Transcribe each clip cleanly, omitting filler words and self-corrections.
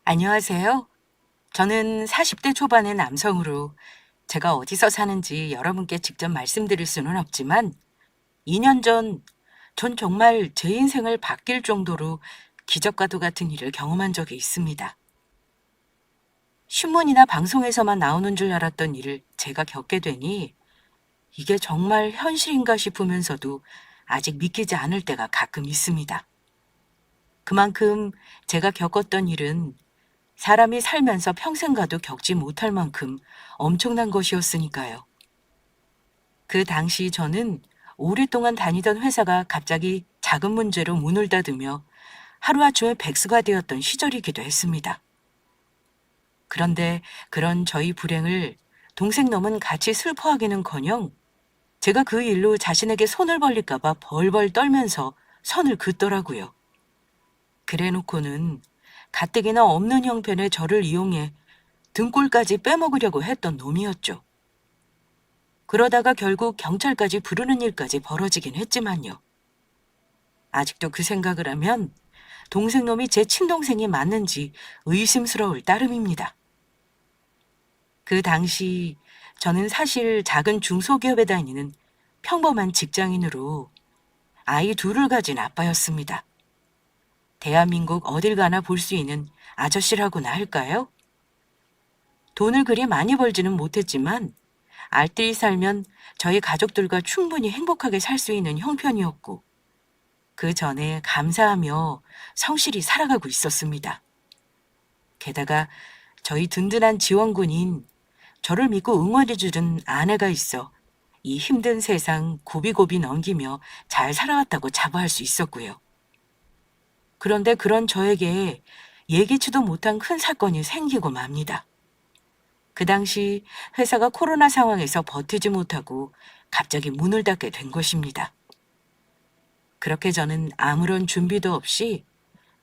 안녕하세요. 저는 40대 초반의 남성으로 제가 어디서 사는지 여러분께 직접 말씀드릴 수는 없지만 2년 전 정말 제 인생을 바뀔 정도로 기적과도 같은 일을 경험한 적이 있습니다. 신문이나 방송에서만 나오는 줄 알았던 일을 제가 겪게 되니 이게 정말 현실인가 싶으면서도 아직 믿기지 않을 때가 가끔 있습니다. 그만큼 제가 겪었던 일은 사람이 살면서 평생 가도 겪지 못할 만큼 엄청난 것이었으니까요. 그 당시 저는 오랫동안 다니던 회사가 갑자기 작은 문제로 문을 닫으며 하루아침에 백수가 되었던 시절이기도 했습니다. 그런데 그런 저희 불행을 동생놈은 같이 슬퍼하기는커녕 제가 그 일로 자신에게 손을 벌릴까봐 벌벌 떨면서 선을 긋더라고요. 그래놓고는 가뜩이나 없는 형편에 저를 이용해 등골까지 빼먹으려고 했던 놈이었죠. 그러다가 결국 경찰까지 부르는 일까지 벌어지긴 했지만요. 아직도 그 생각을 하면 동생놈이 제 친동생이 맞는지 의심스러울 따름입니다. 그 당시 저는 사실 작은 중소기업에 다니는 평범한 직장인으로 아이 둘을 가진 아빠였습니다. 대한민국 어딜 가나 볼 수 있는 아저씨라고나 할까요? 돈을 그리 많이 벌지는 못했지만 알뜰히 살면 저희 가족들과 충분히 행복하게 살 수 있는 형편이었고 그 전에 감사하며 성실히 살아가고 있었습니다. 게다가 저희 든든한 지원군인 저를 믿고 응원해주는 아내가 있어 이 힘든 세상 고비고비 넘기며 잘 살아왔다고 자부할 수 있었고요. 그런데 그런 저에게 예기치도 못한 큰 사건이 생기고 맙니다. 그 당시 회사가 코로나 상황에서 버티지 못하고 갑자기 문을 닫게 된 것입니다. 그렇게 저는 아무런 준비도 없이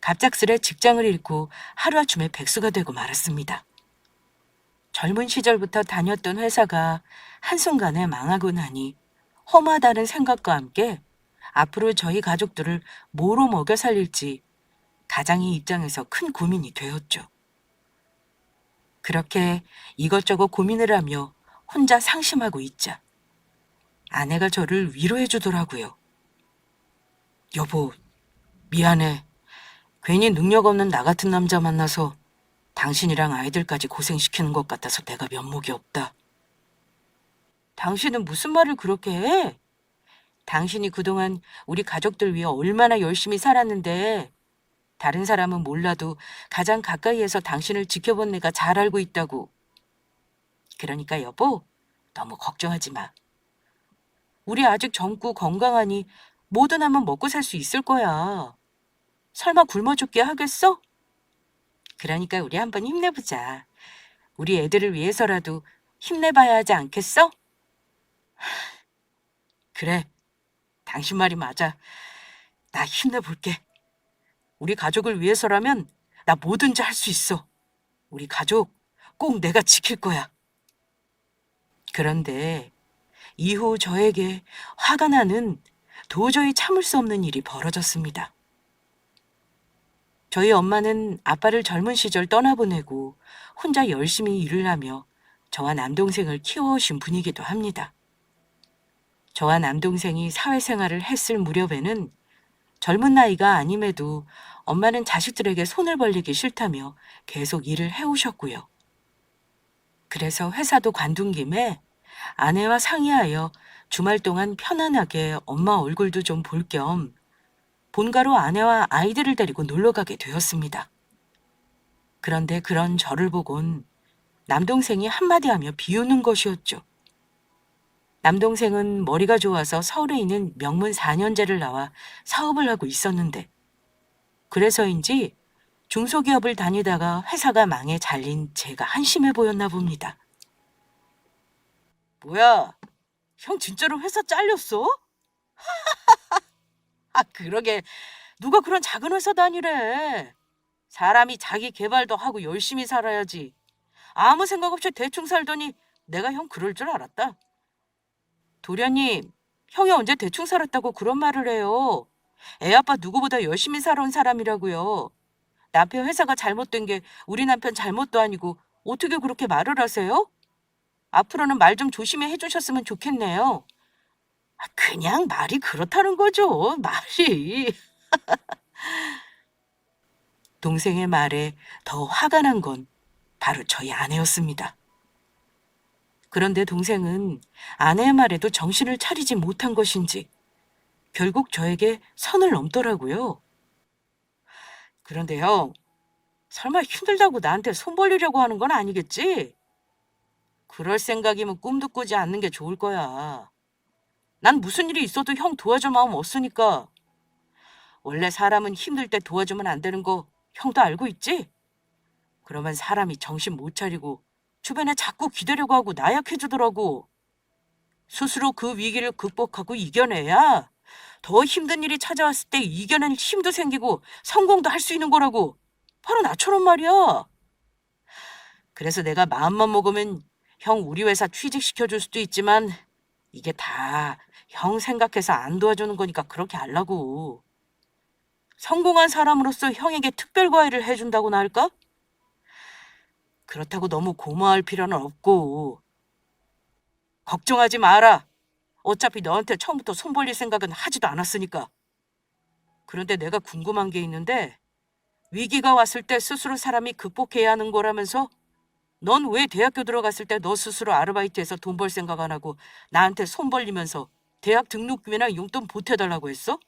갑작스레 직장을 잃고 하루아침에 백수가 되고 말았습니다. 젊은 시절부터 다녔던 회사가 한순간에 망하고 나니 험하다는 생각과 함께 앞으로 저희 가족들을 뭐로 먹여 살릴지 가장의 입장에서 큰 고민이 되었죠. 그렇게 이것저것 고민을 하며 혼자 상심하고 있자 아내가 저를 위로해 주더라고요. 여보, 미안해. 괜히 능력 없는 나 같은 남자 만나서 당신이랑 아이들까지 고생시키는 것 같아서 내가 면목이 없다. 당신은 무슨 말을 그렇게 해? 당신이 그동안 우리 가족들 위해 얼마나 열심히 살았는데 다른 사람은 몰라도 가장 가까이에서 당신을 지켜본 내가 잘 알고 있다고. 그러니까 여보, 너무 걱정하지 마. 우리 아직 젊고 건강하니 뭐든 하면 먹고 살 수 있을 거야. 설마 굶어 죽게 하겠어? 그러니까 우리 한번 힘내보자. 우리 애들을 위해서라도 힘내봐야 하지 않겠어? 그래, 당신 말이 맞아. 나 힘내볼게. 우리 가족을 위해서라면 나 뭐든지 할 수 있어. 우리 가족 꼭 내가 지킬 거야. 그런데 이후 저에게 화가 나는 도저히 참을 수 없는 일이 벌어졌습니다. 저희 엄마는 아빠를 젊은 시절 떠나보내고 혼자 열심히 일을 하며 저와 남동생을 키워오신 분이기도 합니다. 저와 남동생이 사회생활을 했을 무렵에는 젊은 나이가 아님에도 엄마는 자식들에게 손을 벌리기 싫다며 계속 일을 해오셨고요. 그래서 회사도 관둔 김에 아내와 상의하여 주말 동안 편안하게 엄마 얼굴도 좀 볼 겸 본가로 아내와 아이들을 데리고 놀러 가게 되었습니다. 그런데 그런 저를 보곤 남동생이 한마디 하며 비웃는 것이었죠. 남동생은 머리가 좋아서 서울에 있는 명문 4년제를 나와 사업을 하고 있었는데 그래서인지 중소기업을 다니다가 회사가 망해 잘린 제가 한심해 보였나 봅니다. 뭐야, 형 진짜로 회사 잘렸어? 아, 그러게. 누가 그런 작은 회사 다니래. 사람이 자기 개발도 하고 열심히 살아야지. 아무 생각 없이 대충 살더니 내가 형 그럴 줄 알았다. 도련님, 형이 언제 대충 살았다고 그런 말을 해요. 애 아빠 누구보다 열심히 살아온 사람이라고요. 남편 회사가 잘못된 게 우리 남편 잘못도 아니고 어떻게 그렇게 말을 하세요? 앞으로는 말 좀 조심히 해주셨으면 좋겠네요. 그냥 말이 그렇다는 거죠, 말이. 동생의 말에 더 화가 난 건 바로 저희 아내였습니다. 그런데 동생은 아내의 말에도 정신을 차리지 못한 것인지 결국 저에게 선을 넘더라고요. 그런데요, 설마 힘들다고 나한테 손 벌리려고 하는 건 아니겠지? 그럴 생각이면 꿈도 꾸지 않는 게 좋을 거야. 난 무슨 일이 있어도 형 도와줄 마음 없으니까. 원래 사람은 힘들 때 도와주면 안 되는 거 형도 알고 있지? 그러면 사람이 정신 못 차리고 주변에 자꾸 기대려고 하고 나약해지더라고. 스스로 그 위기를 극복하고 이겨내야 더 힘든 일이 찾아왔을 때 이겨낼 힘도 생기고 성공도 할 수 있는 거라고. 바로 나처럼 말이야. 그래서 내가 마음만 먹으면 형 우리 회사 취직시켜줄 수도 있지만 이게 다 형 생각해서 안 도와주는 거니까 그렇게 하려고. 성공한 사람으로서 형에게 특별 과외를 해준다고나 할까? 그렇다고 너무 고마워할 필요는 없고. 걱정하지 마라. 어차피 너한테 처음부터 손 벌릴 생각은 하지도 않았으니까. 그런데 내가 궁금한 게 있는데 위기가 왔을 때 스스로 사람이 극복해야 하는 거라면서 넌 왜 대학교 들어갔을 때 너 스스로 아르바이트해서 돈 벌 생각 안 하고 나한테 손 벌리면서 대학 등록금이나 용돈 보태달라고 했어?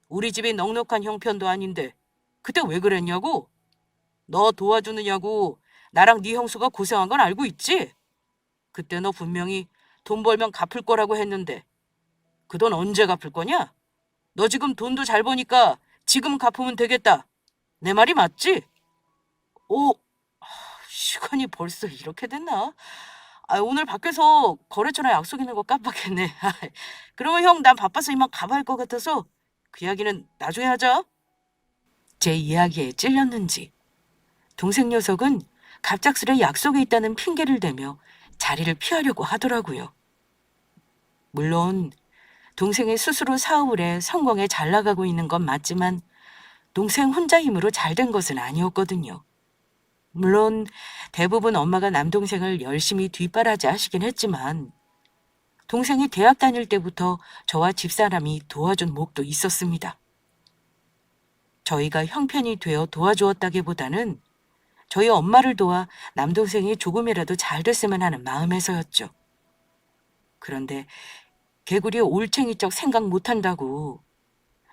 우리 집이 넉넉한 형편도 아닌데 그때 왜 그랬냐고? 너 도와주느냐고 나랑 네 형수가 고생한 건 알고 있지? 그때 너 분명히 돈 벌면 갚을 거라고 했는데 그 돈 언제 갚을 거냐? 너 지금 돈도 잘 버니까 지금 갚으면 되겠다. 내 말이 맞지? 오, 시간이 벌써 이렇게 됐나? 오늘 밖에서 거래처랑 약속 있는 거 깜빡했네. 그러면 형, 난 바빠서 이만 가봐야 할 것 같아서 그 이야기는 나중에 하자. 제 이야기에 찔렸는지 동생 녀석은 갑작스레 약속에 있다는 핑계를 대며 자리를 피하려고 하더라고요. 물론 동생이 스스로 사업을 해 성공에 잘 나가고 있는 건 맞지만 동생 혼자 힘으로 잘 된 것은 아니었거든요. 물론 대부분 엄마가 남동생을 열심히 뒷바라지 하시긴 했지만 동생이 대학 다닐 때부터 저와 집사람이 도와준 목도 있었습니다. 저희가 형편이 되어 도와주었다기보다는 저희 엄마를 도와 남동생이 조금이라도 잘 됐으면 하는 마음에서였죠. 그런데 개구리 올챙이적 생각 못한다고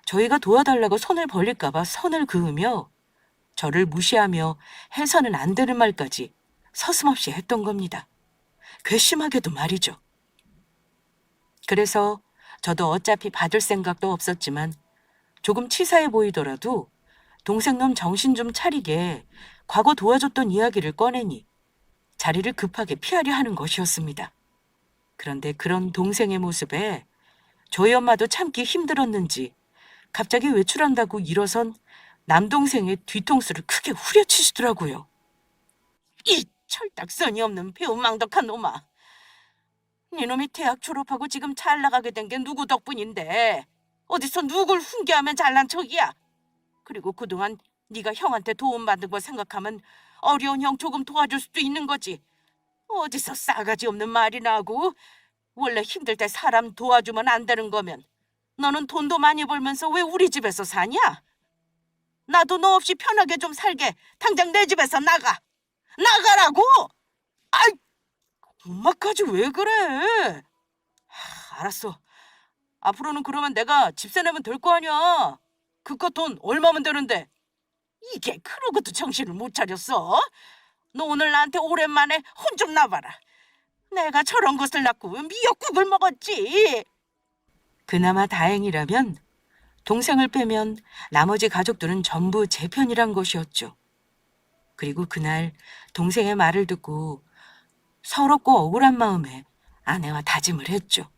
저희가 도와달라고 손을 벌릴까봐 선을 그으며 저를 무시하며 해서는 안 되는 말까지 서슴없이 했던 겁니다. 괘씸하게도 말이죠. 그래서 저도 어차피 받을 생각도 없었지만 조금 치사해 보이더라도 동생놈 정신 좀 차리게 과거 도와줬던 이야기를 꺼내니 자리를 급하게 피하려 하는 것이었습니다. 그런데 그런 동생의 모습에 저희 엄마도 참기 힘들었는지 갑자기 외출한다고 일어선 남동생의 뒤통수를 크게 후려치시더라고요. 이 철딱서니 없는 배은망덕한 놈아. 네놈이 대학 졸업하고 지금 잘 나가게 된 게 누구 덕분인데 어디서 누굴 훈계하면 잘난 척이야. 그리고 그동안 네가 형한테 도움받은 거 생각하면 어려운 형 조금 도와줄 수도 있는 거지. 어디서 싸가지 없는 말이나 하고. 원래 힘들 때 사람 도와주면 안 되는 거면 너는 돈도 많이 벌면서 왜 우리 집에서 사냐? 나도 너 없이 편하게 좀 살게. 당장 내 집에서 나가. 나가라고! 아이, 엄마까지 왜 그래? 알았어. 앞으로는 그러면 내가 집세 내면 될 거 아니야. 그깟 돈 얼마면 되는데. 이게 그러고도 정신을 못 차렸어? 너 오늘 나한테 오랜만에 혼 좀 나봐라. 내가 저런 것을 낳고 미역국을 먹었지. 그나마 다행이라면 동생을 빼면 나머지 가족들은 전부 제 편이란 것이었죠. 그리고 그날 동생의 말을 듣고 서럽고 억울한 마음에 아내와 다짐을 했죠.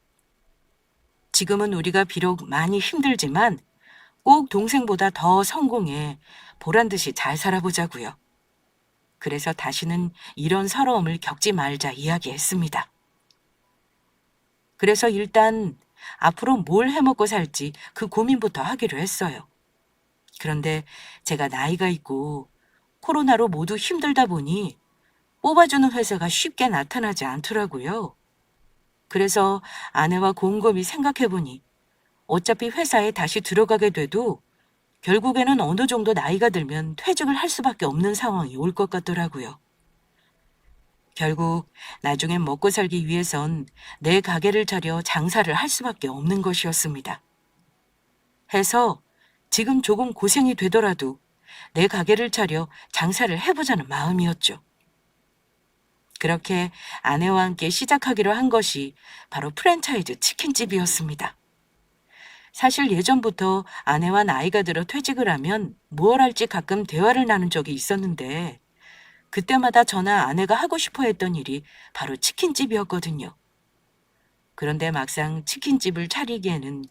지금은 우리가 비록 많이 힘들지만 꼭 동생보다 더 성공해 보란 듯이 잘 살아보자고요. 그래서 다시는 이런 서러움을 겪지 말자 이야기했습니다. 그래서 일단 앞으로 뭘 해먹고 살지 그 고민부터 하기로 했어요. 그런데 제가 나이가 있고 코로나로 모두 힘들다 보니 뽑아주는 회사가 쉽게 나타나지 않더라고요. 그래서 아내와 곰곰이 생각해보니 어차피 회사에 다시 들어가게 돼도 결국에는 어느 정도 나이가 들면 퇴직을 할 수밖에 없는 상황이 올 것 같더라고요. 결국 나중엔 먹고 살기 위해선 내 가게를 차려 장사를 할 수밖에 없는 것이었습니다. 해서 지금 조금 고생이 되더라도 내 가게를 차려 장사를 해보자는 마음이었죠. 그렇게 아내와 함께 시작하기로 한 것이 바로 프랜차이즈 치킨집이었습니다. 사실 예전부터 아내와 나이가 들어 퇴직을 하면 무얼 할지 가끔 대화를 나눈 적이 있었는데 그때마다 저나 아내가 하고 싶어 했던 일이 바로 치킨집이었거든요. 그런데 막상 치킨집을 차리기에는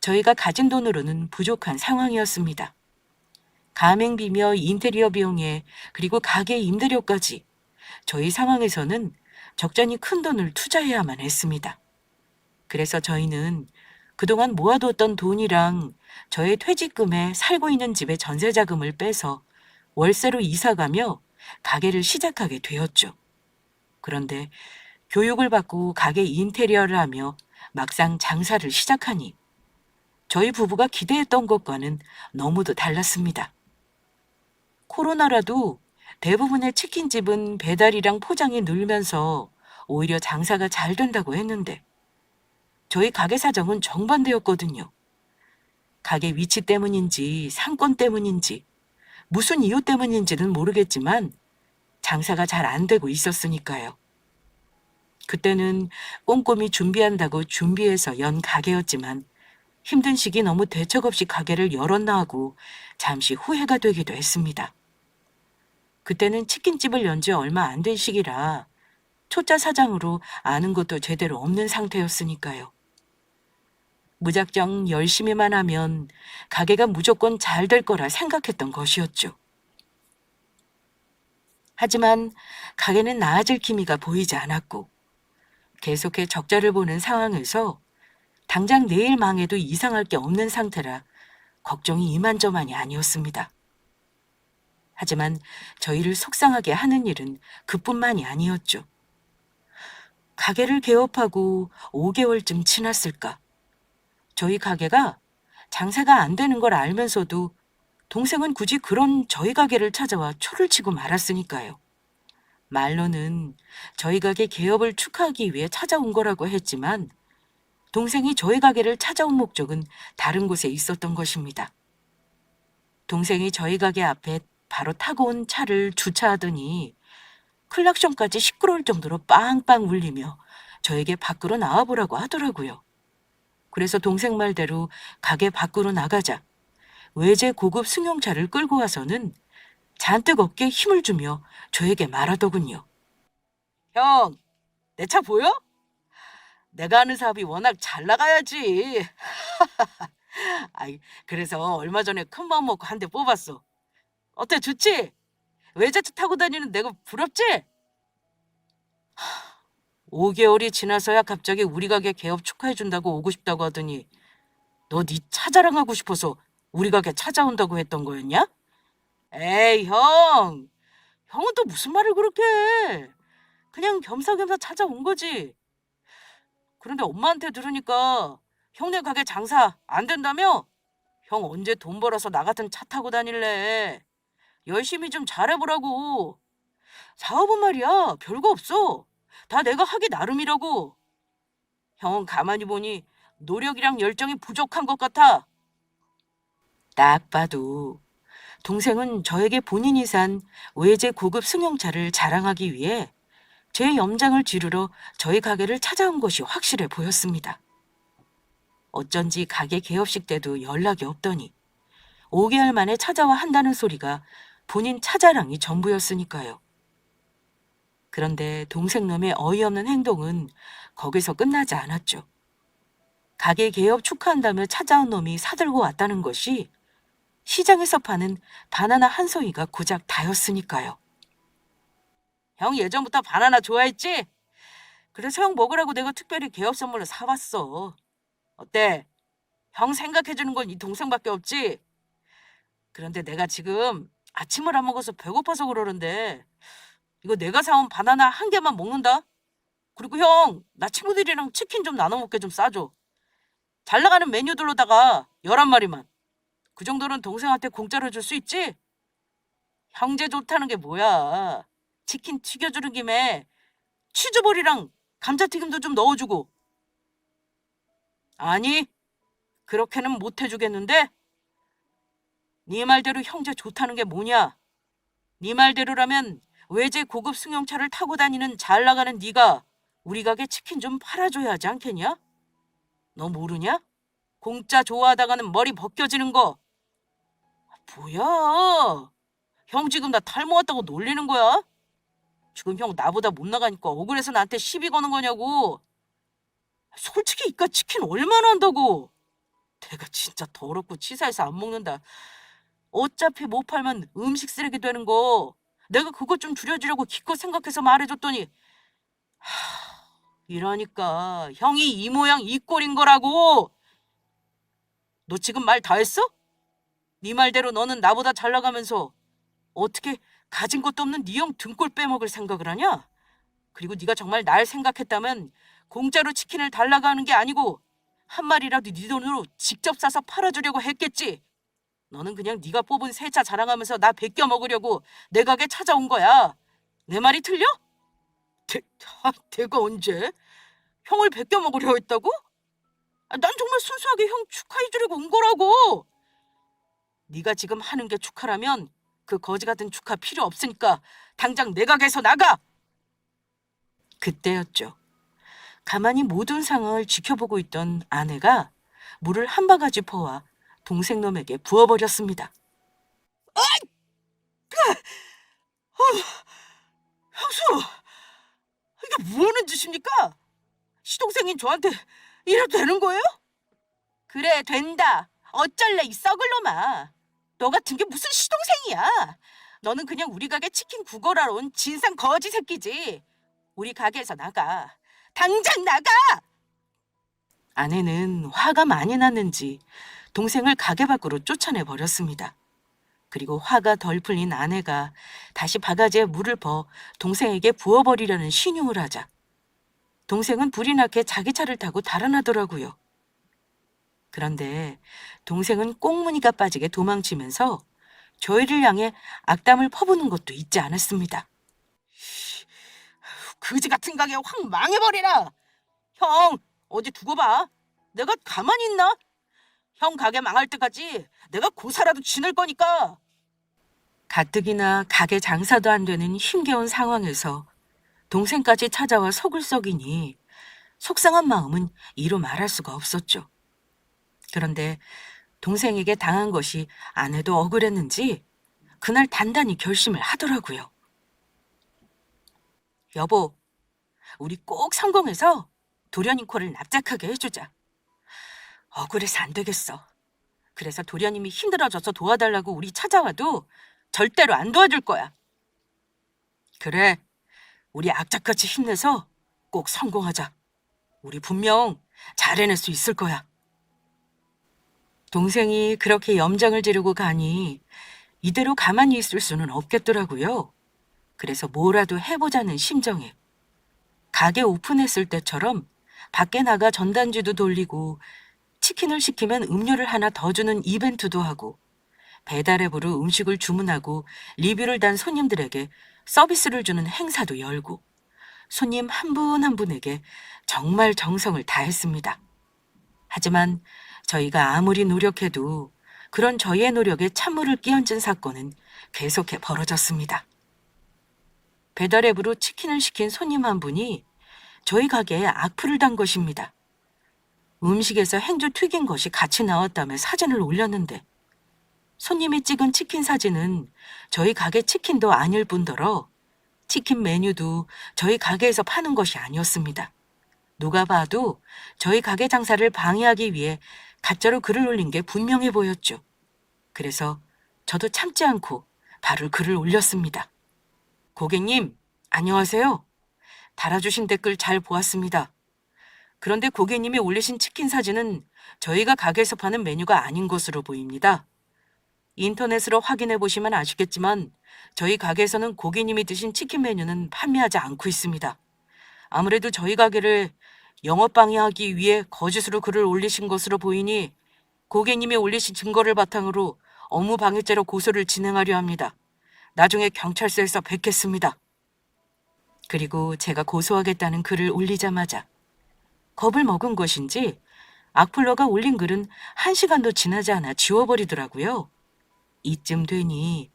저희가 가진 돈으로는 부족한 상황이었습니다. 가맹비며 인테리어 비용에 그리고 가게 임대료까지 저희 상황에서는 적잖이 큰 돈을 투자해야만 했습니다. 그래서 저희는 그동안 모아뒀던 돈이랑 저의 퇴직금에 살고 있는 집의 전세자금을 빼서 월세로 이사가며 가게를 시작하게 되었죠. 그런데 교육을 받고 가게 인테리어를 하며 막상 장사를 시작하니 저희 부부가 기대했던 것과는 너무도 달랐습니다. 코로나라도 대부분의 치킨집은 배달이랑 포장이 늘면서 오히려 장사가 잘 된다고 했는데 저희 가게 사정은 정반대였거든요. 가게 위치 때문인지 상권 때문인지 무슨 이유 때문인지는 모르겠지만 장사가 잘 안 되고 있었으니까요. 그때는 꼼꼼히 준비한다고 준비해서 연 가게였지만 힘든 시기 너무 대책 없이 가게를 열었나 하고 잠시 후회가 되기도 했습니다. 그때는 치킨집을 연 지 얼마 안 된 시기라 초짜 사장으로 아는 것도 제대로 없는 상태였으니까요. 무작정 열심히만 하면 가게가 무조건 잘 될 거라 생각했던 것이었죠. 하지만 가게는 나아질 기미가 보이지 않았고 계속해 적자를 보는 상황에서 당장 내일 망해도 이상할 게 없는 상태라 걱정이 이만저만이 아니었습니다. 하지만 저희를 속상하게 하는 일은 그뿐만이 아니었죠. 가게를 개업하고 5개월쯤 지났을까. 저희 가게가 장사가 안 되는 걸 알면서도 동생은 굳이 그런 저희 가게를 찾아와 초를 치고 말았으니까요. 말로는 저희 가게 개업을 축하하기 위해 찾아온 거라고 했지만 동생이 저희 가게를 찾아온 목적은 다른 곳에 있었던 것입니다. 동생이 저희 가게 앞에 바로 타고 온 차를 주차하더니 클락션까지 시끄러울 정도로 빵빵 울리며 저에게 밖으로 나와보라고 하더라고요. 그래서 동생 말대로 가게 밖으로 나가자 외제 고급 승용차를 끌고 와서는 잔뜩 어깨에 힘을 주며 저에게 말하더군요. 형, 내 차 보여? 내가 하는 사업이 워낙 잘 나가야지. 아이, 그래서 얼마 전에 큰 마음 먹고 한 대 뽑았어. 어때, 좋지? 외제차 타고 다니는 내가 부럽지? 5개월이 지나서야 갑자기 우리 가게 개업 축하해준다고 오고 싶다고 하더니 너 네 차 자랑하고 싶어서 우리 가게 찾아온다고 했던 거였냐? 에이, 형. 형은 또 무슨 말을 그렇게 해. 그냥 겸사겸사 찾아온 거지. 그런데 엄마한테 들으니까 형네 가게 장사 안 된다며? 형 언제 돈 벌어서 나 같은 차 타고 다닐래? 열심히 좀 잘해보라고. 사업은 말이야 별거 없어. 다 내가 하기 나름이라고. 형은 가만히 보니 노력이랑 열정이 부족한 것 같아. 딱 봐도 동생은 저에게 본인이 산 외제 고급 승용차를 자랑하기 위해 제 염장을 지르러 저희 가게를 찾아온 것이 확실해 보였습니다. 어쩐지 가게 개업식 때도 연락이 없더니 5개월 만에 찾아와 한다는 소리가 본인 차 자랑이 전부였으니까요. 그런데 동생놈의 어이없는 행동은 거기서 끝나지 않았죠. 가게 개업 축하한다며 찾아온 놈이 사들고 왔다는 것이 시장에서 파는 바나나 한 송이가 고작 다였으니까요. 형 예전부터 바나나 좋아했지? 그래서 형 먹으라고 내가 특별히 개업 선물로 사왔어. 어때? 형 생각해주는 건 이 동생밖에 없지? 그런데 내가 지금 아침을 안 먹어서 배고파서 그러는데 이거 내가 사온 바나나 한 개만 먹는다. 그리고 형, 나 친구들이랑 치킨 좀 나눠 먹게 좀 싸줘. 잘 나가는 메뉴들로다가 11마리만. 그 정도는 동생한테 공짜로 줄 수 있지? 형제 좋다는 게 뭐야. 치킨 튀겨주는 김에 치즈볼이랑 감자튀김도 좀 넣어주고. 아니, 그렇게는 못 해주겠는데? 네 말대로 형제 좋다는 게 뭐냐? 네 말대로라면 외제 고급 승용차를 타고 다니는 잘 나가는 네가 우리 가게 치킨 좀 팔아줘야 하지 않겠냐? 너 모르냐? 공짜 좋아하다가는 머리 벗겨지는 거. 뭐야? 형 지금 나 탈모 왔다고 놀리는 거야? 지금 형 나보다 못 나가니까 억울해서 나한테 시비 거는 거냐고. 솔직히 이깟 치킨 얼마나 한다고. 내가 진짜 더럽고 치사해서 안 먹는다. 어차피 못 팔면 음식 쓰레기 되는 거. 내가 그것 좀 줄여주려고 기껏 생각해서 말해줬더니 이러니까 형이 이 모양 이 꼴인 거라고. 너 지금 말 다 했어? 네 말대로 너는 나보다 잘 나가면서 어떻게 가진 것도 없는 네 형 등골 빼먹을 생각을 하냐? 그리고 네가 정말 날 생각했다면 공짜로 치킨을 달라고 하는 게 아니고 한 마리라도 네 돈으로 직접 싸서 팔아주려고 했겠지. 너는 그냥 네가 뽑은 새 차 자랑하면서 나 베껴 먹으려고 내 가게 찾아온 거야. 내 말이 틀려? 내가 언제? 형을 베껴 먹으려 했다고? 난 정말 순수하게 형 축하해주려고 온 거라고. 네가 지금 하는 게 축하라면 그 거지 같은 축하 필요 없으니까 당장 내 가게에서 나가. 그때였죠. 가만히 모든 상황을 지켜보고 있던 아내가 물을 한 바가지 퍼와 동생놈에게 부어버렸습니다. 형수, 이게 뭐하는 짓입니까? 시동생인 저한테 이래도 되는 거예요? 그래, 된다. 어쩔래, 이 썩을 놈아. 너 같은 게 무슨 시동생이야. 너는 그냥 우리 가게 치킨 구걸하러 온 진상 거지 새끼지. 우리 가게에서 나가. 당장 나가! 아내는 화가 많이 났는지 동생을 가게 밖으로 쫓아내 버렸습니다. 그리고 화가 덜 풀린 아내가 다시 바가지에 물을 퍼 동생에게 부어버리려는 신용을 하자 동생은 불이 나게 자기 차를 타고 달아나더라고요. 그런데 동생은 꽁무니가 빠지게 도망치면서 저희를 향해 악담을 퍼부는 것도 잊지 않았습니다. 그지 같은 가게 확 망해버리라. 형, 어디 두고 봐. 내가 가만히 있나? 형 가게 망할 때까지 내가 고사라도 지낼 거니까. 가뜩이나 가게 장사도 안 되는 힘겨운 상황에서 동생까지 찾아와 속을 썩이니 속상한 마음은 이루 말할 수가 없었죠. 그런데 동생에게 당한 것이 아내도 억울했는지 그날 단단히 결심을 하더라고요. 여보, 우리 꼭 성공해서 도련님 콜을 납작하게 해주자. 억울해서 안 되겠어. 그래서 도련님이 힘들어져서 도와달라고 우리 찾아와도 절대로 안 도와줄 거야. 그래, 우리 악착같이 힘내서 꼭 성공하자. 우리 분명 잘 해낼 수 있을 거야. 동생이 그렇게 염장을 지르고 가니 이대로 가만히 있을 수는 없겠더라고요. 그래서 뭐라도 해보자는 심정에 가게 오픈했을 때처럼 밖에 나가 전단지도 돌리고 치킨을 시키면 음료를 하나 더 주는 이벤트도 하고 배달앱으로 음식을 주문하고 리뷰를 단 손님들에게 서비스를 주는 행사도 열고 손님 한 분 한 분에게 정말 정성을 다했습니다. 하지만 저희가 아무리 노력해도 그런 저희의 노력에 찬물을 끼얹은 사건은 계속해 벌어졌습니다. 배달앱으로 치킨을 시킨 손님 한 분이 저희 가게에 악플을 단 것입니다. 음식에서 행주 튀긴 것이 같이 나왔다며 사진을 올렸는데 손님이 찍은 치킨 사진은 저희 가게 치킨도 아닐 뿐더러 치킨 메뉴도 저희 가게에서 파는 것이 아니었습니다. 누가 봐도 저희 가게 장사를 방해하기 위해 가짜로 글을 올린 게 분명해 보였죠. 그래서 저도 참지 않고 바로 글을 올렸습니다. 고객님, 안녕하세요. 달아주신 댓글 잘 보았습니다. 그런데 고객님이 올리신 치킨 사진은 저희가 가게에서 파는 메뉴가 아닌 것으로 보입니다. 인터넷으로 확인해 보시면 아시겠지만 저희 가게에서는 고객님이 드신 치킨 메뉴는 판매하지 않고 있습니다. 아무래도 저희 가게를 영업 방해하기 위해 거짓으로 글을 올리신 것으로 보이니 고객님이 올리신 증거를 바탕으로 업무 방해죄로 고소를 진행하려 합니다. 나중에 경찰서에서 뵙겠습니다. 그리고 제가 고소하겠다는 글을 올리자마자 겁을 먹은 것인지 악플러가 올린 글은 1시간도 지나지 않아 지워버리더라고요. 이쯤 되니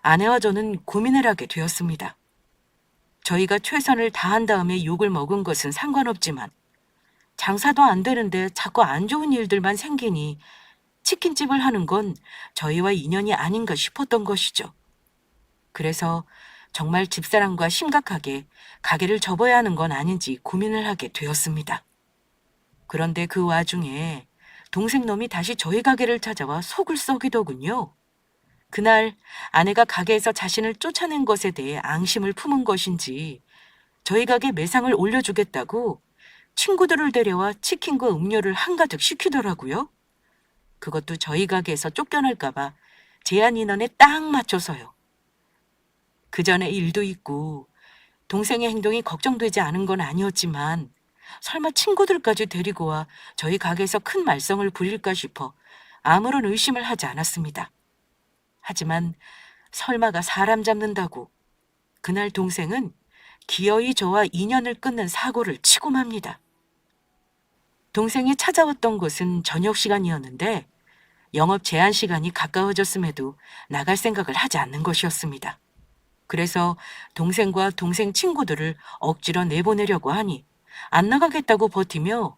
아내와 저는 고민을 하게 되었습니다. 저희가 최선을 다한 다음에 욕을 먹은 것은 상관없지만 장사도 안 되는데 자꾸 안 좋은 일들만 생기니 치킨집을 하는 건 저희와 인연이 아닌가 싶었던 것이죠. 그래서 정말 집사람과 심각하게 가게를 접어야 하는 건 아닌지 고민을 하게 되었습니다. 그런데 그 와중에 동생놈이 다시 저희 가게를 찾아와 속을 썩이더군요. 그날 아내가 가게에서 자신을 쫓아낸 것에 대해 앙심을 품은 것인지 저희 가게 매상을 올려주겠다고 친구들을 데려와 치킨과 음료를 한가득 시키더라고요. 그것도 저희 가게에서 쫓겨날까봐 제한 인원에 딱 맞춰서요. 그 전에 일도 있고 동생의 행동이 걱정되지 않은 건 아니었지만 설마 친구들까지 데리고 와 저희 가게에서 큰 말썽을 부릴까 싶어 아무런 의심을 하지 않았습니다. 하지만 설마가 사람 잡는다고 그날 동생은 기어이 저와 인연을 끊는 사고를 치고 맙니다. 동생이 찾아왔던 곳은 저녁 시간이었는데 영업 제한 시간이 가까워졌음에도 나갈 생각을 하지 않는 것이었습니다. 그래서 동생과 동생 친구들을 억지로 내보내려고 하니 안 나가겠다고 버티며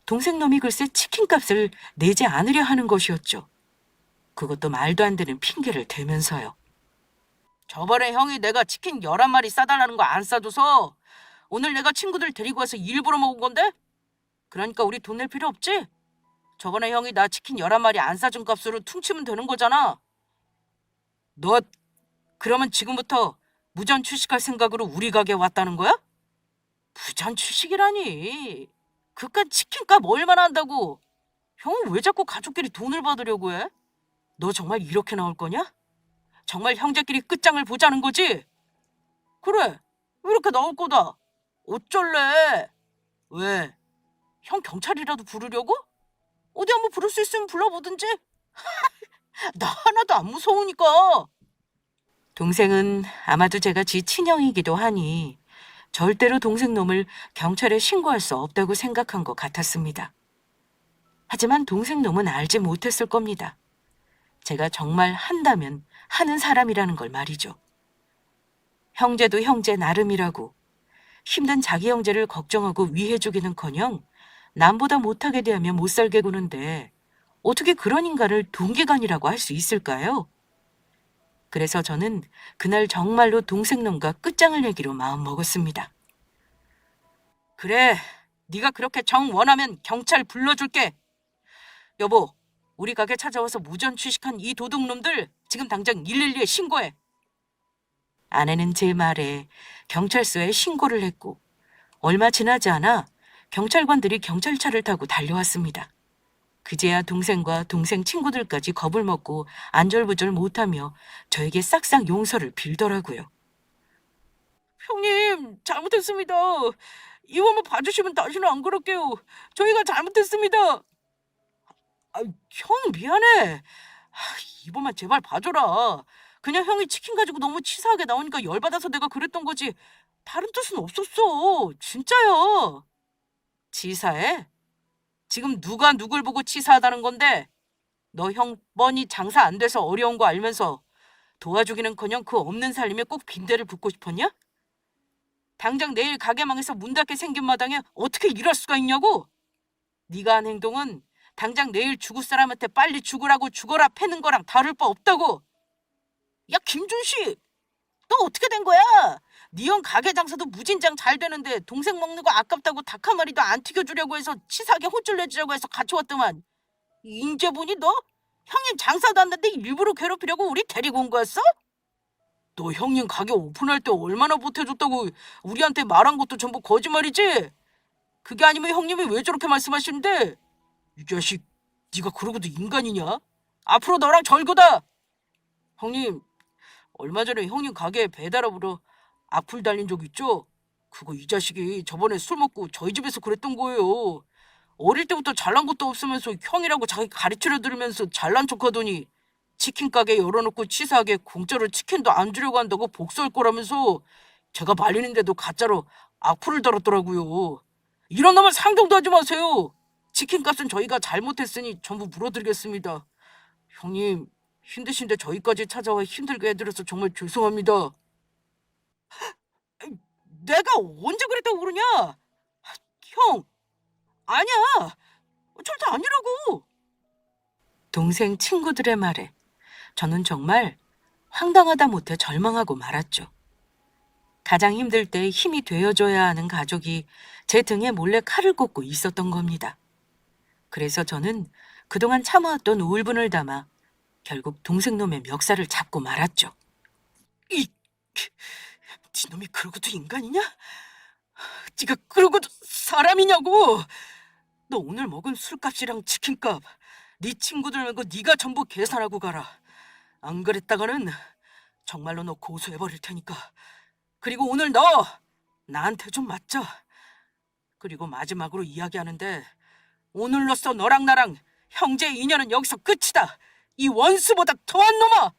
동생 놈이 글쎄 치킨값을 내지 않으려 하는 것이었죠. 그것도 말도 안 되는 핑계를 대면서요. 저번에 형이 내가 치킨 11마리 싸달라는 거 안 싸줘서 오늘 내가 친구들 데리고 와서 일부러 먹은 건데? 그러니까 우리 돈 낼 필요 없지? 저번에 형이 나 치킨 11마리 안 싸준 값으로 퉁치면 되는 거잖아. 너 그러면 지금부터 무전 출식할 생각으로 우리 가게 왔다는 거야? 무전 출식이라니. 그깟 치킨값 얼마나 한다고. 형은 왜 자꾸 가족끼리 돈을 받으려고 해? 너 정말 이렇게 나올 거냐? 정말 형제끼리 끝장을 보자는 거지? 그래, 이렇게 나올 거다. 어쩔래? 왜? 형 경찰이라도 부르려고? 어디 한번 부를 수 있으면 불러보든지. 나 하나도 안 무서우니까. 동생은 아마도 제가 지 친형이기도 하니 절대로 동생 놈을 경찰에 신고할 수 없다고 생각한 것 같았습니다. 하지만 동생 놈은 알지 못했을 겁니다. 제가 정말 한다면 하는 사람이라는 걸 말이죠. 형제도 형제 나름이라고 힘든 자기 형제를 걱정하고 위해주기는커녕 남보다 못하게 대하면 못 살게 구는데 어떻게 그런 인간을 동기간이라고 할 수 있을까요? 그래서 저는 그날 정말로 동생놈과 끝장을 내기로 마음먹었습니다. 그래, 네가 그렇게 정 원하면 경찰 불러줄게. 여보, 우리 가게 찾아와서 무전 취식한 이 도둑놈들 지금 당장 112에 신고해. 아내는 제 말에 경찰서에 신고를 했고 얼마 지나지 않아 경찰관들이 경찰차를 타고 달려왔습니다. 그제야 동생과 동생 친구들까지 겁을 먹고 안절부절 못하며 저에게 싹싹 용서를 빌더라고요. 형님, 잘못했습니다. 이번만 봐주시면 다시는 안 그럴게요. 저희가 잘못했습니다. 형 미안해. 이번만 제발 봐줘라. 그냥 형이 치킨 가지고 너무 치사하게 나오니까 열받아서 내가 그랬던 거지. 다른 뜻은 없었어. 진짜야. 치사해? 지금 누가 누굴 보고 치사하다는 건데? 너 형 뻔히 장사 안 돼서 어려운 거 알면서 도와주기는커녕 그 없는 살림에 꼭 빈대를 붙고 싶었냐? 당장 내일 가게 망해서 문 닫게 생긴 마당에 어떻게 이럴 수가 있냐고? 네가 한 행동은 당장 내일 죽을 사람한테 빨리 죽으라고 죽어라 패는 거랑 다를 바 없다고. 야 김준식, 너 어떻게 된 거야? 네 형 가게 장사도 무진장 잘 되는데 동생 먹는 거 아깝다고 닭 한 마리도 안 튀겨주려고 해서 치사하게 혼쭐 내주려고 해서 같이 왔더만. 인제 보니 너 형님 장사도 안 되는데 일부러 괴롭히려고 우리 데리고 온 거였어? 너 형님 가게 오픈할 때 얼마나 보태줬다고 우리한테 말한 것도 전부 거짓말이지? 그게 아니면 형님이 왜 저렇게 말씀하시는데? 이 자식, 네가 그러고도 인간이냐? 앞으로 너랑 절거다. 형님, 얼마 전에 형님 가게에 배달업으로 악플 달린 적 있죠? 그거 이 자식이 저번에 술 먹고 저희 집에서 그랬던 거예요. 어릴 때부터 잘난 것도 없으면서 형이라고 자기 가르치려 들으면서 잘난 척하더니 치킨 가게 열어놓고 치사하게 공짜로 치킨도 안 주려고 한다고 복수할 거라면서 제가 말리는데도 가짜로 악플을 달았더라고요. 이런 놈을 상종도 하지 마세요. 치킨값은 저희가 잘못했으니 전부 물어드리겠습니다. 형님, 힘드신데 저희까지 찾아와 힘들게 해드려서 정말 죄송합니다. 내가 언제 그랬다고 그러냐? 형, 아니야. 절대 아니라고. 동생 친구들의 말에 저는 정말 황당하다 못해 절망하고 말았죠. 가장 힘들 때 힘이 되어줘야 하는 가족이 제 등에 몰래 칼을 꽂고 있었던 겁니다. 그래서 저는 그동안 참아왔던 우울분을 담아 결국 동생놈의 멱살을 잡고 말았죠. 니놈이 그러고도 인간이냐? 네가 그러고도 사람이냐고! 너 오늘 먹은 술값이랑 치킨값 네 친구들 말고 네가 전부 계산하고 가라. 안 그랬다가는 정말로 너 고소해버릴 테니까. 그리고 오늘 너 나한테 좀 맞자. 그리고 마지막으로 이야기하는데 오늘로써 너랑 나랑 형제 인연은 여기서 끝이다. 이 원수보다 더한 놈아!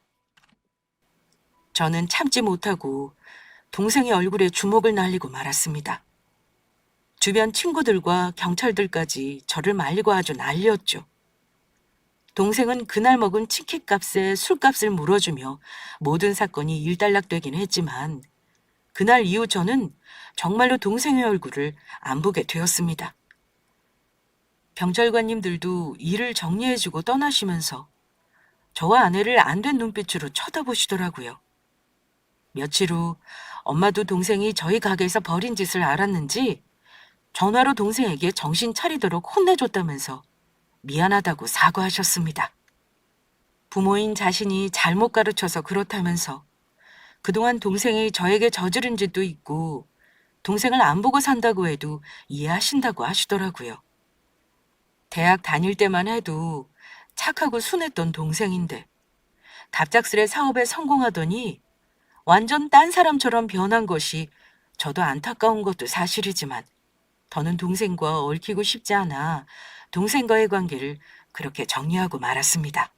저는 참지 못하고 동생의 얼굴에 주먹을 날리고 말았습니다. 주변 친구들과 경찰들까지 저를 말리고 아주 난리였죠. 동생은 그날 먹은 치킨값에 술값을 물어주며 모든 사건이 일단락되긴 했지만 그날 이후 저는 정말로 동생의 얼굴을 안 보게 되었습니다. 경찰관님들도 일을 정리해주고 떠나시면서 저와 아내를 안된 눈빛으로 쳐다보시더라고요. 며칠 후 엄마도 동생이 저희 가게에서 벌인 짓을 알았는지 전화로 동생에게 정신 차리도록 혼내줬다면서 미안하다고 사과하셨습니다. 부모인 자신이 잘못 가르쳐서 그렇다면서 그동안 동생이 저에게 저지른 짓도 있고 동생을 안 보고 산다고 해도 이해하신다고 하시더라고요. 대학 다닐 때만 해도 착하고 순했던 동생인데 갑작스레 사업에 성공하더니 완전 딴 사람처럼 변한 것이 저도 안타까운 것도 사실이지만 더는 동생과 얽히고 싶지 않아 동생과의 관계를 그렇게 정리하고 말았습니다.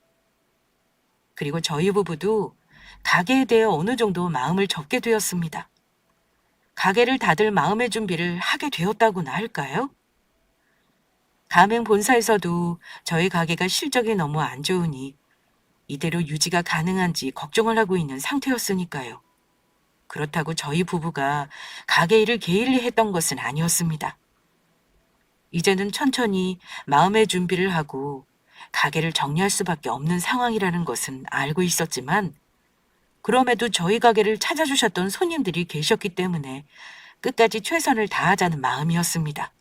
그리고 저희 부부도 가게에 대해 어느 정도 마음을 접게 되었습니다. 가게를 닫을 마음의 준비를 하게 되었다고나 할까요? 가맹 본사에서도 저희 가게가 실적이 너무 안 좋으니 이대로 유지가 가능한지 걱정을 하고 있는 상태였으니까요. 그렇다고 저희 부부가 가게 일을 게을리 했던 것은 아니었습니다. 이제는 천천히 마음의 준비를 하고 가게를 정리할 수밖에 없는 상황이라는 것은 알고 있었지만 그럼에도 저희 가게를 찾아주셨던 손님들이 계셨기 때문에 끝까지 최선을 다하자는 마음이었습니다.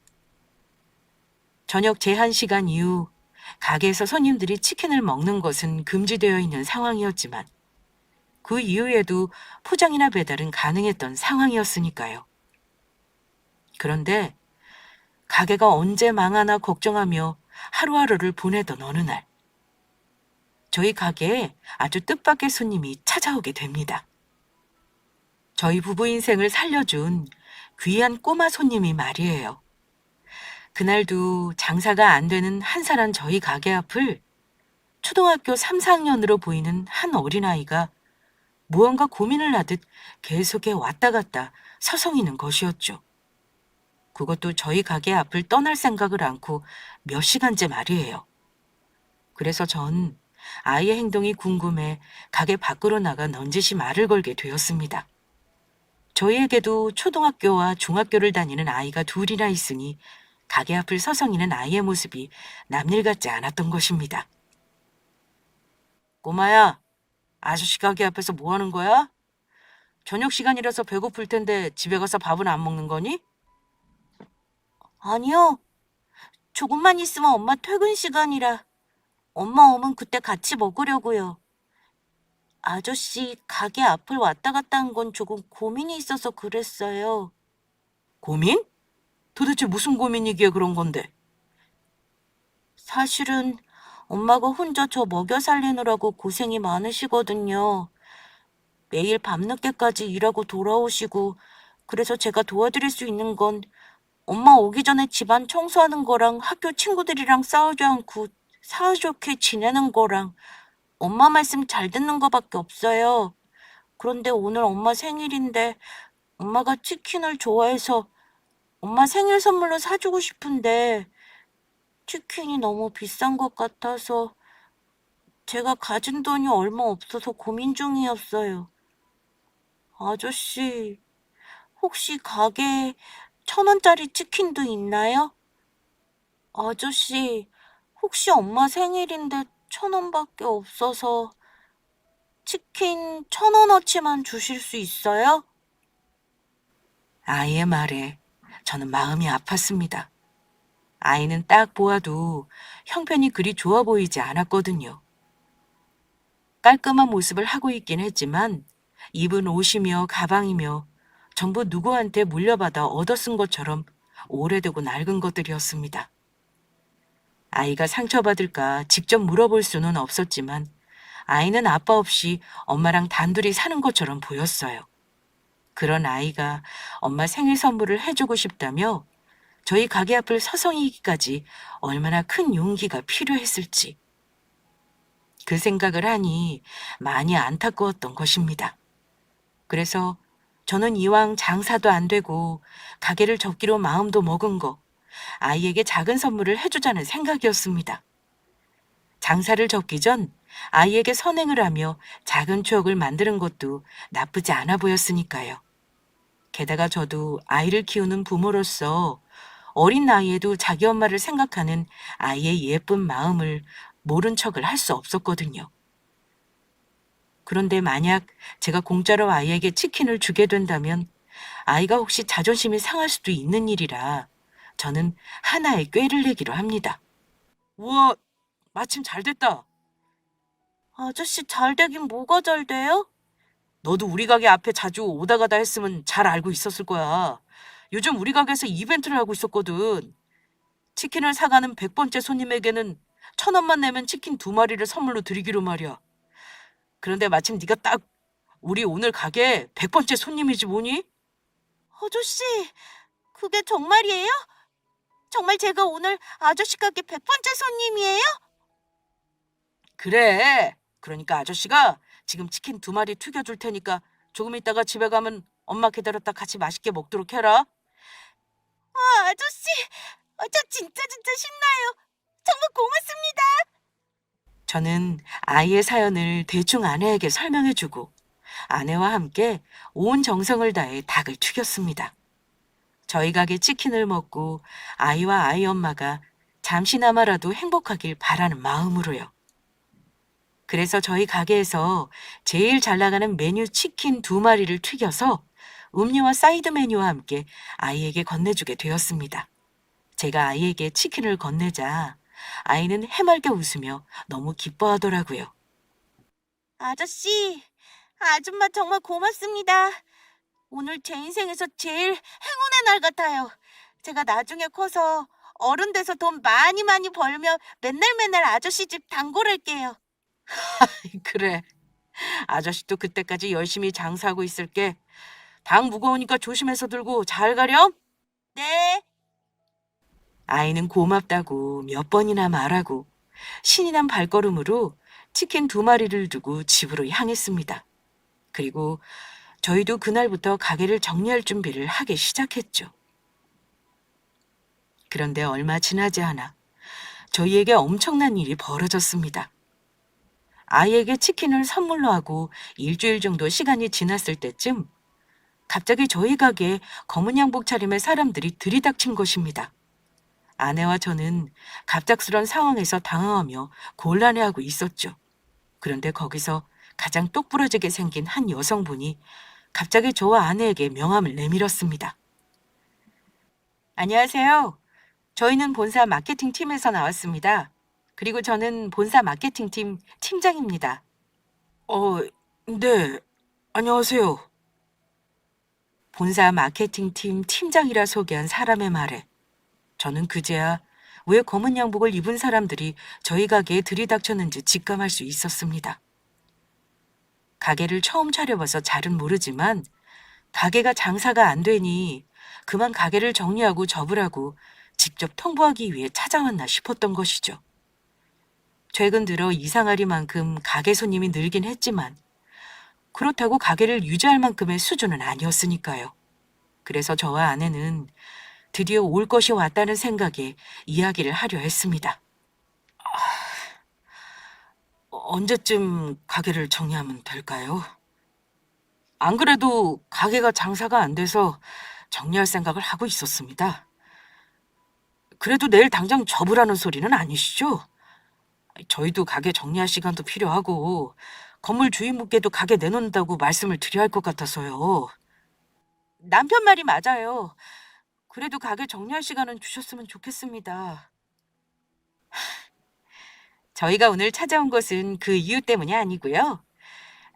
저녁 제한 시간 이후 가게에서 손님들이 치킨을 먹는 것은 금지되어 있는 상황이었지만 그 이후에도 포장이나 배달은 가능했던 상황이었으니까요. 그런데 가게가 언제 망하나 걱정하며 하루하루를 보내던 어느 날, 저희 가게에 아주 뜻밖의 손님이 찾아오게 됩니다. 저희 부부 인생을 살려준 귀한 꼬마 손님이 말이에요. 그날도 장사가 안 되는 한산한 저희 가게 앞을 초등학교 3, 4학년으로 보이는 한 어린아이가 무언가 고민을 하듯 계속해 왔다 갔다 서성이는 것이었죠. 그것도 저희 가게 앞을 떠날 생각을 않고 몇 시간째 말이에요. 그래서 전 아이의 행동이 궁금해 가게 밖으로 나가 넌지시 말을 걸게 되었습니다. 저희에게도 초등학교와 중학교를 다니는 아이가 둘이나 있으니 가게 앞을 서성이는 아이의 모습이 남일 같지 않았던 것입니다. 꼬마야, 아저씨 가게 앞에서 뭐 하는 거야? 저녁 시간이라서 배고플 텐데 집에 가서 밥은 안 먹는 거니? 아니요. 조금만 있으면 엄마 퇴근 시간이라 엄마 오면 그때 같이 먹으려고요. 아저씨 가게 앞을 왔다 갔다 한 건 조금 고민이 있어서 그랬어요. 고민? 도대체 무슨 고민이기에 그런 건데? 사실은 엄마가 혼자 저 먹여 살리느라고 고생이 많으시거든요. 매일 밤늦게까지 일하고 돌아오시고, 그래서 제가 도와드릴 수 있는 건 엄마 오기 전에 집안 청소하는 거랑 학교 친구들이랑 싸우지 않고 사이좋게 지내는 거랑 엄마 말씀 잘 듣는 거밖에 없어요. 그런데 오늘 엄마 생일인데 엄마가 치킨을 좋아해서 엄마 생일 선물로 사주고 싶은데 치킨이 너무 비싼 것 같아서 제가 가진 돈이 얼마 없어서 고민 중이었어요. 아저씨, 혹시 가게에 1,000원짜리 치킨도 있나요? 아저씨, 혹시 엄마 생일인데 1,000원밖에 없어서 치킨 1,000원어치만 주실 수 있어요? 아이의 말에 저는 마음이 아팠습니다. 아이는 딱 보아도 형편이 그리 좋아 보이지 않았거든요. 깔끔한 모습을 하고 있긴 했지만 입은 옷이며 가방이며 전부 누구한테 물려받아 얻어 쓴 것처럼 오래되고 낡은 것들이었습니다. 아이가 상처받을까 직접 물어볼 수는 없었지만 아이는 아빠 없이 엄마랑 단둘이 사는 것처럼 보였어요. 그런 아이가 엄마 생일 선물을 해주고 싶다며 저희 가게 앞을 서성이기까지 얼마나 큰 용기가 필요했을지 그 생각을 하니 많이 안타까웠던 것입니다. 그래서 저는 이왕 장사도 안 되고 가게를 접기로 마음도 먹은 거 아이에게 작은 선물을 해주자는 생각이었습니다. 장사를 접기 전 아이에게 선행을 하며 작은 추억을 만드는 것도 나쁘지 않아 보였으니까요. 게다가 저도 아이를 키우는 부모로서 어린 나이에도 자기 엄마를 생각하는 아이의 예쁜 마음을 모른 척을 할 수 없었거든요. 그런데 만약 제가 공짜로 아이에게 치킨을 주게 된다면 아이가 혹시 자존심이 상할 수도 있는 일이라 저는 하나의 꾀를 내기로 합니다. 우와, 마침 잘 됐다. 아저씨 잘 되긴 뭐가 잘 돼요? 너도 우리 가게 앞에 자주 오다 가다 했으면 잘 알고 있었을 거야. 요즘 우리 가게에서 이벤트를 하고 있었거든. 치킨을 사가는 100번째 손님에게는 1,000원만 내면 치킨 2마리를 선물로 드리기로 말이야. 그런데 마침 네가 딱 우리 오늘 가게 100번째 손님이지 뭐니? 아저씨, 그게 정말이에요? 정말 제가 오늘 아저씨 가게 100번째 손님이에요? 그래. 그러니까 아저씨가 지금 치킨 2마리 튀겨줄 테니까 조금 있다가 집에 가면 엄마 기다렸다 같이 맛있게 먹도록 해라. 아저씨, 저 진짜 신나요. 정말 고맙습니다. 저는 아이의 사연을 대충 아내에게 설명해주고 아내와 함께 온 정성을 다해 닭을 튀겼습니다. 저희 가게 치킨을 먹고 아이와 아이 엄마가 잠시나마라도 행복하길 바라는 마음으로요. 그래서 저희 가게에서 제일 잘 나가는 메뉴 치킨 2마리를 튀겨서 음료와 사이드 메뉴와 함께 아이에게 건네주게 되었습니다. 제가 아이에게 치킨을 건네자 아이는 해맑게 웃으며 너무 기뻐하더라고요. 아저씨, 아줌마 정말 고맙습니다. 오늘 제 인생에서 제일 행운의 날 같아요. 제가 나중에 커서 어른 돼서 돈 많이 벌면 맨날 아저씨 집 단골할게요. 그래. 아저씨도 그때까지 열심히 장사하고 있을게. 당 무거우니까 조심해서 들고 잘 가렴. 네. 아이는 고맙다고 몇 번이나 말하고 신이 난 발걸음으로 치킨 2마리를 두고 집으로 향했습니다. 그리고 저희도 그날부터 가게를 정리할 준비를 하기 시작했죠. 그런데 얼마 지나지 않아 저희에게 엄청난 일이 벌어졌습니다. 아이에게 치킨을 선물로 하고 일주일 정도 시간이 지났을 때쯤 갑자기 저희 가게에 검은 양복 차림의 사람들이 들이닥친 것입니다. 아내와 저는 갑작스런 상황에서 당황하며 곤란해하고 있었죠. 그런데 거기서 가장 똑부러지게 생긴 한 여성분이 갑자기 저와 아내에게 명함을 내밀었습니다. 안녕하세요. 저희는 본사 마케팅 팀에서 나왔습니다. 그리고 저는 본사 마케팅 팀 팀장입니다. 네. 안녕하세요. 본사 마케팅 팀 팀장이라 소개한 사람의 말에 저는 그제야 왜 검은 양복을 입은 사람들이 저희 가게에 들이닥쳤는지 직감할 수 있었습니다. 가게를 처음 차려봐서 잘은 모르지만 가게가 장사가 안 되니 그만 가게를 정리하고 접으라고 직접 통보하기 위해 찾아왔나 싶었던 것이죠. 최근 들어 이상하리만큼 가게 손님이 늘긴 했지만 그렇다고 가게를 유지할 만큼의 수준은 아니었으니까요. 그래서 저와 아내는 드디어 올 것이 왔다는 생각에 이야기를 하려 했습니다. 언제쯤 가게를 정리하면 될까요? 안 그래도 가게가 장사가 안 돼서 정리할 생각을 하고 있었습니다. 그래도 내일 당장 접으라는 소리는 아니시죠? 저희도 가게 정리할 시간도 필요하고 건물 주인분께도 가게 내놓는다고 말씀을 드려야 할 것 같아서요. 남편 말이 맞아요. 그래도 가게 정리할 시간은 주셨으면 좋겠습니다. 저희가 오늘 찾아온 것은 그 이유 때문이 아니고요.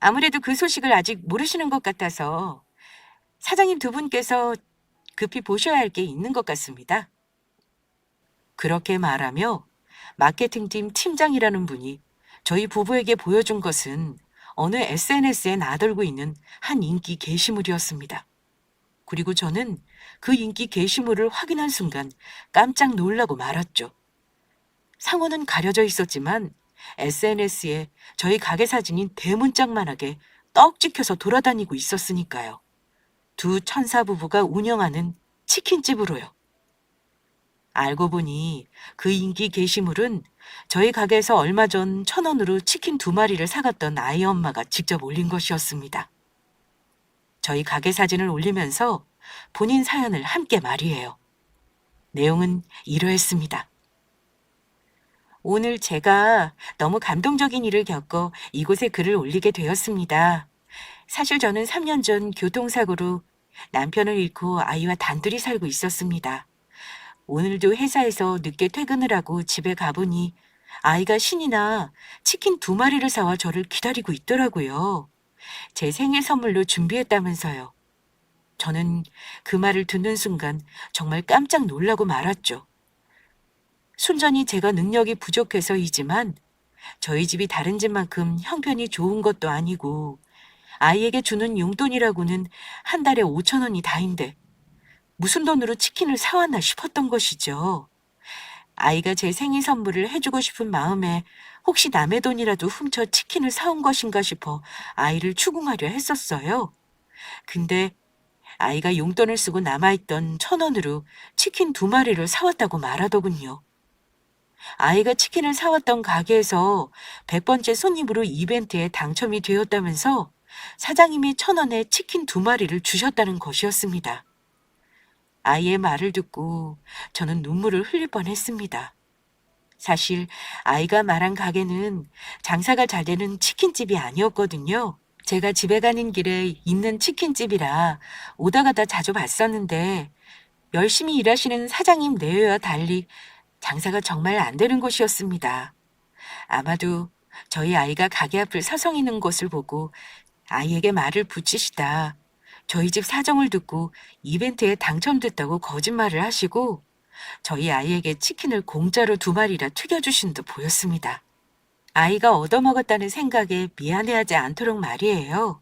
아무래도 그 소식을 아직 모르시는 것 같아서 사장님 두 분께서 급히 보셔야 할 게 있는 것 같습니다. 그렇게 말하며 마케팅팀 팀장이라는 분이 저희 부부에게 보여준 것은 어느 SNS에 나돌고 있는 한 인기 게시물이었습니다. 그리고 저는 그 인기 게시물을 확인한 순간 깜짝 놀라고 말았죠. 상호는 가려져 있었지만 SNS에 저희 가게 사진이 대문짝만하게 떡 찍혀서 돌아다니고 있었으니까요. 두 천사 부부가 운영하는 치킨집으로요. 알고 보니 그 인기 게시물은 저희 가게에서 얼마 전 1,000원으로 치킨 2마리를 사갔던 아이 엄마가 직접 올린 것이었습니다. 저희 가게 사진을 올리면서 본인 사연을 함께 말이에요. 내용은 이러했습니다. 오늘 제가 너무 감동적인 일을 겪어 이곳에 글을 올리게 되었습니다. 사실 저는 3년 전 교통사고로 남편을 잃고 아이와 단둘이 살고 있었습니다. 오늘도 회사에서 늦게 퇴근을 하고 집에 가보니 아이가 신이나 치킨 2마리를 사와 저를 기다리고 있더라고요. 제 생일 선물로 준비했다면서요. 저는 그 말을 듣는 순간 정말 깜짝 놀라고 말았죠. 순전히 제가 능력이 부족해서이지만 저희 집이 다른 집만큼 형편이 좋은 것도 아니고 아이에게 주는 용돈이라고는 한 달에 5,000원이 다인데 무슨 돈으로 치킨을 사왔나 싶었던 것이죠. 아이가 제 생일 선물을 해주고 싶은 마음에 혹시 남의 돈이라도 훔쳐 치킨을 사온 것인가 싶어 아이를 추궁하려 했었어요. 근데 아이가 용돈을 쓰고 남아있던 1,000원으로 치킨 2마리를 사왔다고 말하더군요. 아이가 치킨을 사왔던 가게에서 100번째 손님으로 이벤트에 당첨이 되었다면서 사장님이 1,000원에 치킨 2마리를 주셨다는 것이었습니다. 아이의 말을 듣고 저는 눈물을 흘릴 뻔했습니다. 사실 아이가 말한 가게는 장사가 잘 되는 치킨집이 아니었거든요. 제가 집에 가는 길에 있는 치킨집이라 오다 가다 자주 봤었는데 열심히 일하시는 사장님 내외와 달리 장사가 정말 안 되는 곳이었습니다. 아마도 저희 아이가 가게 앞을 서성이는 것을 보고 아이에게 말을 붙이시다 저희 집 사정을 듣고 이벤트에 당첨됐다고 거짓말을 하시고 저희 아이에게 치킨을 공짜로 2마리나 튀겨주신 듯 보였습니다. 아이가 얻어먹었다는 생각에 미안해하지 않도록 말이에요.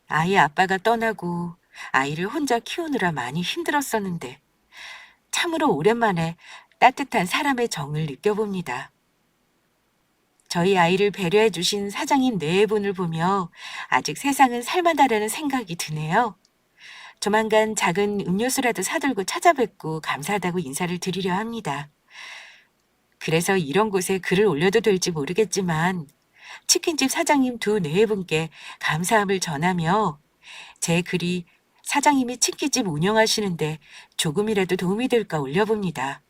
아이 아빠가 떠나고 아이를 혼자 키우느라 많이 힘들었었는데 참으로 오랜만에 따뜻한 사람의 정을 느껴봅니다. 저희 아이를 배려해 주신 사장님 네 분을 보며 아직 세상은 살만하다는 생각이 드네요. 조만간 작은 음료수라도 사들고 찾아뵙고 감사하다고 인사를 드리려 합니다. 그래서 이런 곳에 글을 올려도 될지 모르겠지만 치킨집 사장님 두 네 분께 감사함을 전하며 제 글이 사장님이 치킨집 운영하시는데 조금이라도 도움이 될까 올려봅니다.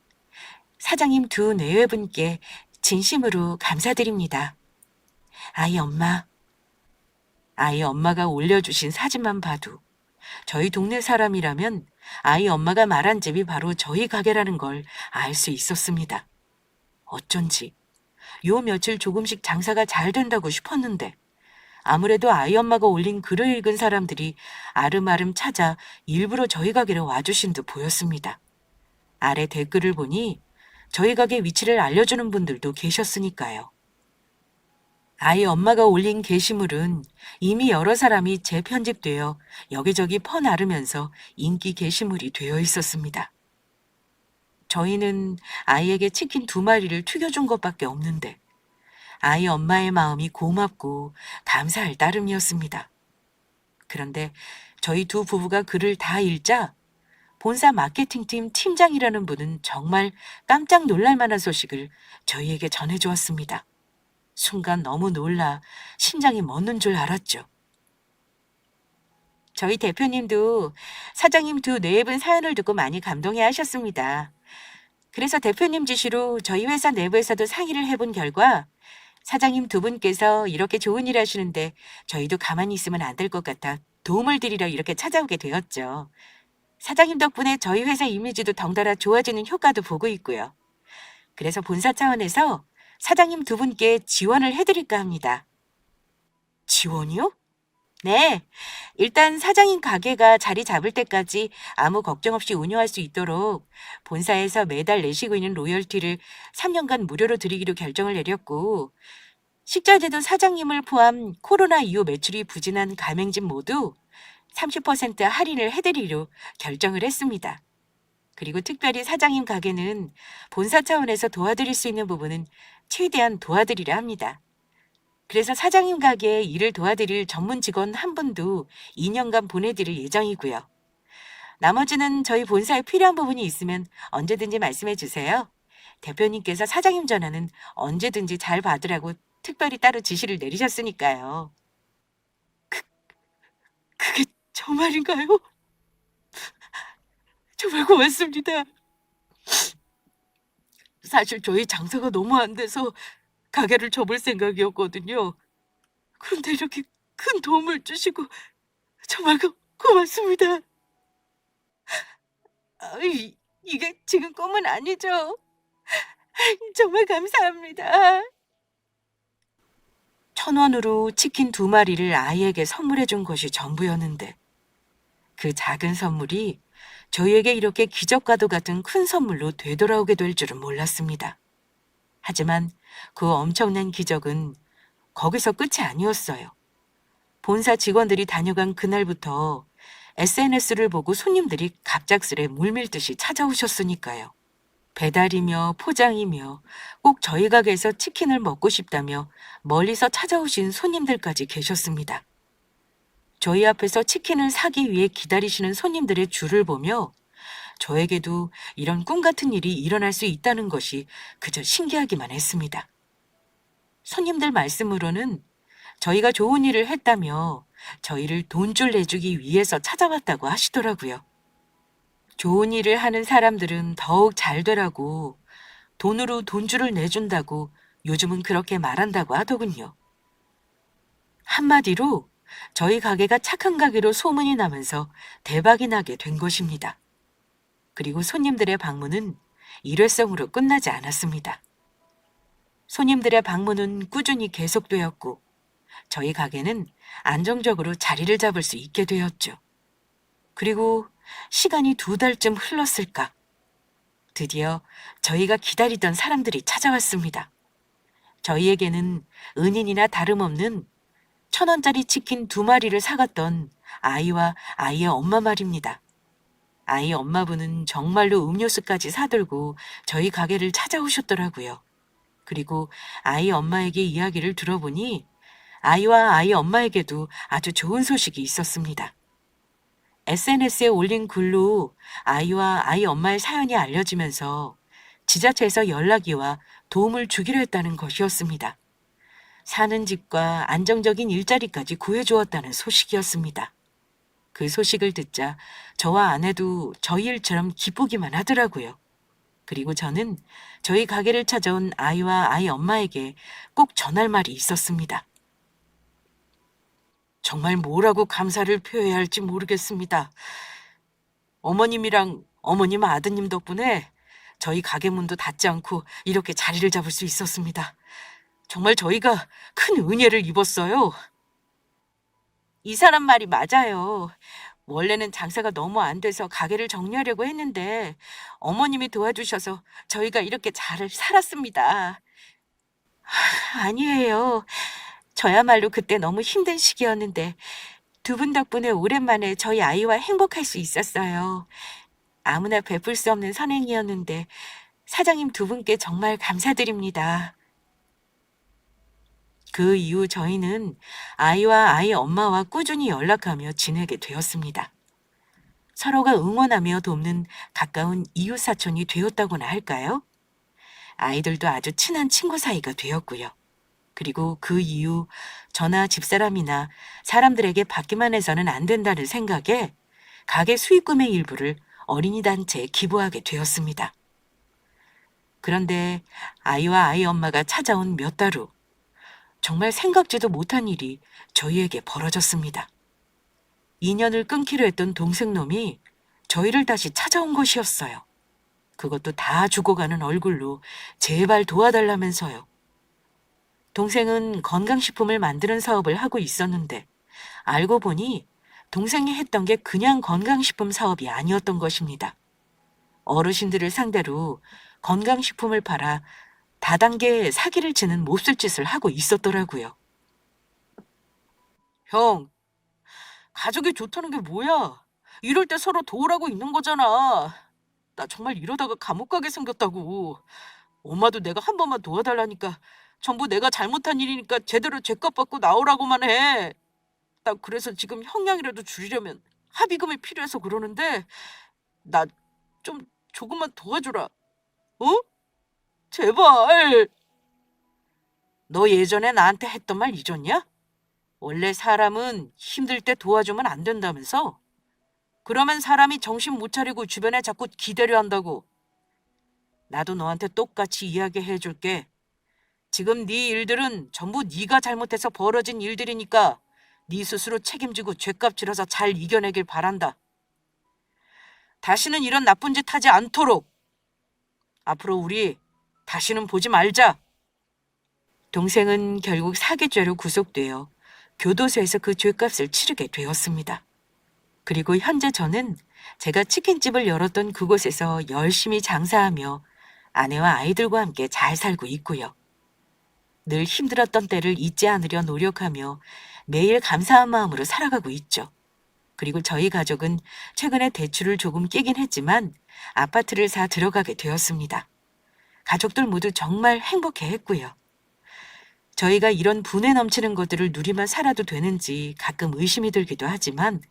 사장님 두 네 분께 진심으로 감사드립니다. 아이 엄마. 아이 엄마가 올려주신 사진만 봐도 저희 동네 사람이라면 아이 엄마가 말한 집이 바로 저희 가게라는 걸 알 수 있었습니다. 어쩐지 요 며칠 조금씩 장사가 잘 된다고 싶었는데 아무래도 아이 엄마가 올린 글을 읽은 사람들이 아름아름 찾아 일부러 저희 가게로 와주신 듯 보였습니다. 아래 댓글을 보니 저희 가게 위치를 알려주는 분들도 계셨으니까요. 아이 엄마가 올린 게시물은 이미 여러 사람이 재편집되어 여기저기 퍼나르면서 인기 게시물이 되어 있었습니다. 저희는 아이에게 치킨 2마리를 튀겨준 것밖에 없는데 아이 엄마의 마음이 고맙고 감사할 따름이었습니다. 그런데 저희 두 부부가 글을 다 읽자 본사 마케팅팀 팀장이라는 분은 정말 깜짝 놀랄 만한 소식을 저희에게 전해주었습니다. 순간 너무 놀라 심장이 멎는 줄 알았죠. 저희 대표님도 사장님 두 네분 사연을 듣고 많이 감동해 하셨습니다. 그래서 대표님 지시로 저희 회사 내부에서도 상의를 해본 결과 사장님 두 분께서 이렇게 좋은 일 하시는데 저희도 가만히 있으면 안 될 것 같아 도움을 드리려 이렇게 찾아오게 되었죠. 사장님 덕분에 저희 회사 이미지도 덩달아 좋아지는 효과도 보고 있고요. 그래서 본사 차원에서 사장님 두 분께 지원을 해드릴까 합니다. 지원이요? 네. 일단 사장님 가게가 자리 잡을 때까지 아무 걱정 없이 운영할 수 있도록 본사에서 매달 내시고 있는 로열티를 3년간 무료로 드리기로 결정을 내렸고, 식자재도 사장님을 포함 코로나 이후 매출이 부진한 가맹집 모두 30% 할인을 해드리기로 결정을 했습니다. 그리고 특별히 사장님 가게는 본사 차원에서 도와드릴 수 있는 부분은 최대한 도와드리려 합니다. 그래서 사장님 가게에 일을 도와드릴 전문 직원 한 분도 2년간 보내드릴 예정이고요. 나머지는 저희 본사에 필요한 부분이 있으면 언제든지 말씀해 주세요. 대표님께서 사장님 전화는 언제든지 잘 받으라고 특별히 따로 지시를 내리셨으니까요. 그게 정말인가요? 정말 고맙습니다. 사실 저희 장사가 너무 안 돼서 가게를 접을 생각이었거든요. 그런데 이렇게 큰 도움을 주시고 정말 고맙습니다. 이게 지금 꿈은 아니죠? 정말 감사합니다. 1,000원으로 치킨 2마리를 아이에게 선물해 준 것이 전부였는데 그 작은 선물이 저희에게 이렇게 기적과도 같은 큰 선물로 되돌아오게 될 줄은 몰랐습니다. 하지만 그 엄청난 기적은 거기서 끝이 아니었어요. 본사 직원들이 다녀간 그날부터 SNS를 보고 손님들이 갑작스레 물밀듯이 찾아오셨으니까요. 배달이며 포장이며 꼭 저희 가게에서 치킨을 먹고 싶다며 멀리서 찾아오신 손님들까지 계셨습니다. 저희 앞에서 치킨을 사기 위해 기다리시는 손님들의 줄을 보며 저에게도 이런 꿈 같은 일이 일어날 수 있다는 것이 그저 신기하기만 했습니다. 손님들 말씀으로는 저희가 좋은 일을 했다며 저희를 돈줄 내주기 위해서 찾아왔다고 하시더라고요. 좋은 일을 하는 사람들은 더욱 잘 되라고 돈으로 돈줄을 내준다고 요즘은 그렇게 말한다고 하더군요. 한마디로 저희 가게가 착한 가게로 소문이 나면서 대박이 나게 된 것입니다. 그리고 손님들의 방문은 일회성으로 끝나지 않았습니다. 손님들의 방문은 꾸준히 계속되었고 저희 가게는 안정적으로 자리를 잡을 수 있게 되었죠. 그리고 시간이 2달쯤 흘렀을까? 드디어 저희가 기다리던 사람들이 찾아왔습니다. 저희에게는 은인이나 다름없는 1,000원짜리 치킨 2마리를 사갔던 아이와 아이의 엄마 말입니다. 아이 엄마분은 정말로 음료수까지 사들고 저희 가게를 찾아오셨더라고요. 그리고 아이 엄마에게 이야기를 들어보니 아이와 아이 엄마에게도 아주 좋은 소식이 있었습니다. SNS에 올린 글로 아이와 아이 엄마의 사연이 알려지면서 지자체에서 연락이 와 도움을 주기로 했다는 것이었습니다. 사는 집과 안정적인 일자리까지 구해주었다는 소식이었습니다. 그 소식을 듣자 저와 아내도 저희 일처럼 기쁘기만 하더라고요. 그리고 저는 저희 가게를 찾아온 아이와 아이 엄마에게 꼭 전할 말이 있었습니다. 정말 뭐라고 감사를 표해야 할지 모르겠습니다. 어머님이랑 어머님 아드님 덕분에 저희 가게 문도 닫지 않고 이렇게 자리를 잡을 수 있었습니다. 정말 저희가 큰 은혜를 입었어요. 이 사람 말이 맞아요. 원래는 장사가 너무 안 돼서 가게를 정리하려고 했는데 어머님이 도와주셔서 저희가 이렇게 잘 살았습니다. 아니에요. 저야말로 그때 너무 힘든 시기였는데 두 분 덕분에 오랜만에 저희 아이와 행복할 수 있었어요. 아무나 베풀 수 없는 선행이었는데 사장님 두 분께 정말 감사드립니다. 그 이후 저희는 아이와 아이 엄마와 꾸준히 연락하며 지내게 되었습니다. 서로가 응원하며 돕는 가까운 이웃 사촌이 되었다고나 할까요? 아이들도 아주 친한 친구 사이가 되었고요. 그리고 그 이후 저나 집사람이나 사람들에게 받기만 해서는 안 된다는 생각에 가게 수익금의 일부를 어린이 단체에 기부하게 되었습니다. 그런데 아이와 아이 엄마가 찾아온 몇 달 후 정말 생각지도 못한 일이 저희에게 벌어졌습니다. 인연을 끊기로 했던 동생놈이 저희를 다시 찾아온 것이었어요. 그것도 다 죽어가는 얼굴로 제발 도와달라면서요. 동생은 건강식품을 만드는 사업을 하고 있었는데 알고 보니 동생이 했던 게 그냥 건강식품 사업이 아니었던 것입니다. 어르신들을 상대로 건강식품을 팔아 다단계 사기를 치는 몹쓸 짓을 하고 있었더라고요. 형, 가족이 좋다는 게 뭐야? 이럴 때 서로 도우라고 있는 거잖아. 나 정말 이러다가 감옥 가게 생겼다고. 엄마도 내가 한 번만 도와달라니까 전부 내가 잘못한 일이니까 제대로 죄값 받고 나오라고만 해. 나 그래서 지금 형량이라도 줄이려면 합의금이 필요해서 그러는데 나 좀 조금만 도와주라. 어? 제발. 너 예전에 나한테 했던 말 잊었냐? 원래 사람은 힘들 때 도와주면 안 된다면서? 그러면 사람이 정신 못 차리고 주변에 자꾸 기대려 한다고. 나도 너한테 똑같이 이야기해 줄게. 지금 네 일들은 전부 네가 잘못해서 벌어진 일들이니까 네 스스로 책임지고 죄값 치러서 잘 이겨내길 바란다. 다시는 이런 나쁜 짓 하지 않도록. 앞으로 우리 다시는 보지 말자. 동생은 결국 사기죄로 구속되어 교도소에서 그 죄값을 치르게 되었습니다. 그리고 현재 저는 제가 치킨집을 열었던 그곳에서 열심히 장사하며 아내와 아이들과 함께 잘 살고 있고요. 늘 힘들었던 때를 잊지 않으려 노력하며 매일 감사한 마음으로 살아가고 있죠. 그리고 저희 가족은 최근에 대출을 조금 깨긴 했지만 아파트를 사 들어가게 되었습니다. 가족들 모두 정말 행복해했고요. 저희가 이런 분에 넘치는 것들을 누리며 살아도 되는지 가끔 의심이 들기도 하지만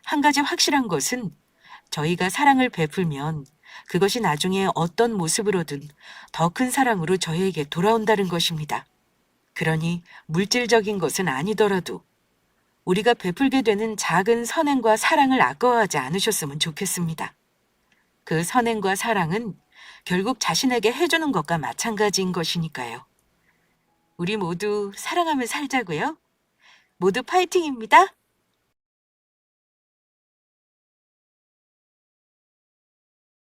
한 가지 확실한 것은 저희가 사랑을 베풀면 그것이 나중에 어떤 모습으로든 더 큰 사랑으로 저희에게 돌아온다는 것입니다. 그러니 물질적인 것은 아니더라도 우리가 베풀게 되는 작은 선행과 사랑을 아까워하지 않으셨으면 좋겠습니다. 그 선행과 사랑은 결국 자신에게 해주는 것과 마찬가지인 것이니까요. 우리 모두 사랑하며 살자고요. 모두 파이팅입니다.